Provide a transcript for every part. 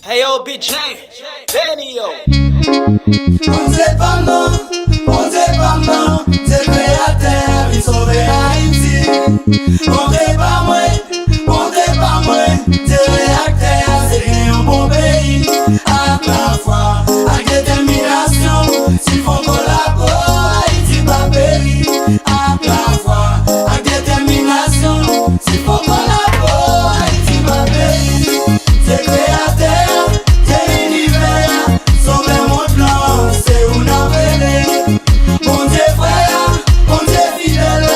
Hey yo, BJ, Benny yo. On sait pas non, c'est créateur, il sauve Haïti. On sait pas moi, c'est réacteur, c'est un bon pays. À la fois, avec détermination, s'il faut collaborer, Haïti va périr. À la fois, avec détermination, s'il faut collaborer, Haïti va périr. C'est créateur, c'est l'univers, sauver mon plan, c'est où n'a vélé. Mon Dieu frère, mon Dieu fidèle,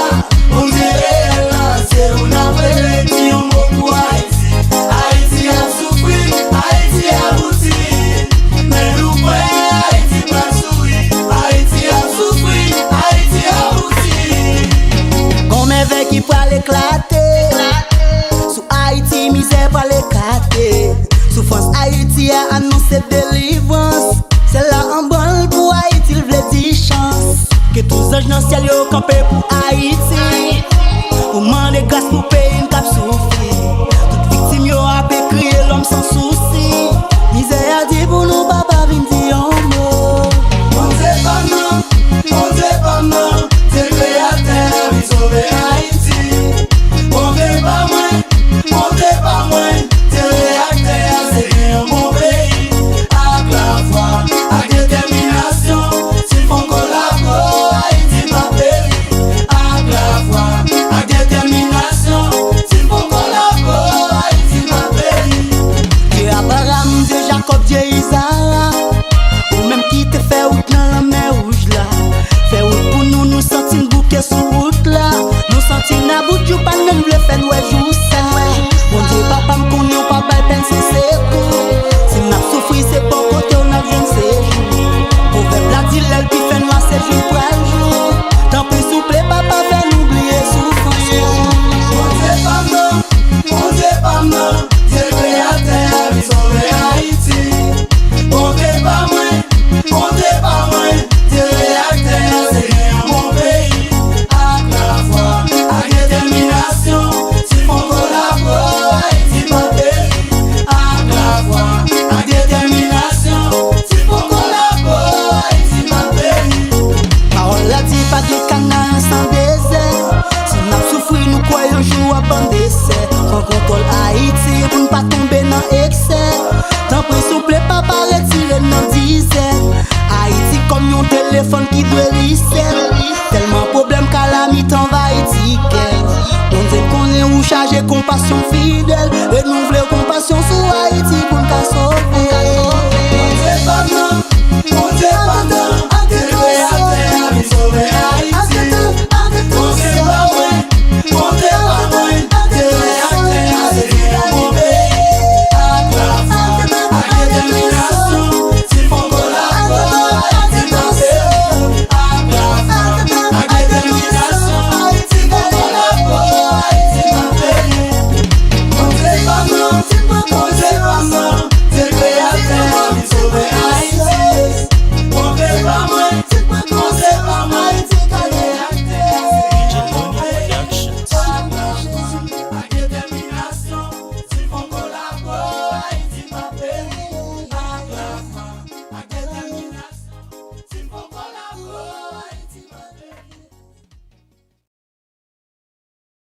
mon Dieu réel, c'est où n'a vélé. Si on beaucoup Haïti, Haïti a souffri, Haïti a bouti. Mais nous frères, Haïti pas souri, Haïti a souffri, Haïti a bouti. Comme un qui peut l'éclater. Sous Haïti, misère pour l'éclater. Souffrance Haïti a annoncé délivrance. C'est là en bol pour Haïti, il voulait 10 chances. Que tous les anges dans le ciel yo campé pour Haïti. Pour demander grâce pour payer une cap souffri. Toute victime yo a crié l'homme sans souci. Misère a dit pour nous papa vin dire un mot. On sait pas non, c'est créateur, il sauve Haïti. On sait pas moi, c'est réacteur, c'est un bon pays. À la fois, avec détermination, s'ils font collaborer, Haïti va périr. À la fois, avec détermination, s'ils font collaborer, Haïti va périr. Dieu Abraham, Dieu Jacob, Dieu Isaac. Ou même qui te fait route dans la mer rouge là. Fait route pour nous, nous sentir bouquet sous route là. Nous sentir na bout du pan, même le fait ouais joue ça. Mon Dieu papa m'connu, papa peine si c'est cool. Si n'a souffri c'est pas côté on a bien séjour. Pour faire blague dit l'aile qui fait noir c'est jour pour un jour. Tant pis souple papa fait n'oublier souffrance. On sait pas non, c'est créateur, il sauve Haïti. On sait pas moi, c'est réacteur, c'est un bon pays. À la fois, avec détermination, s'ils font collaborer, Haïti va périr. À la fois, avec détermination, s'ils font collaborer, Haïti va périr. Parole la dit pas de canard sans désert. Si nous avons souffri, nous croyons jour à bon décès. On contrôle Haïti pour ne pas tomber dans l'excès. Tant pis souple, papa retire dans dizaine. Haïti comme un téléphone qui doit reset. Tellement problème calamité envahit ticket. On dit qu'on est où chargé compassion fidèle. Renouveler compassion sur Haïti pour nous casser.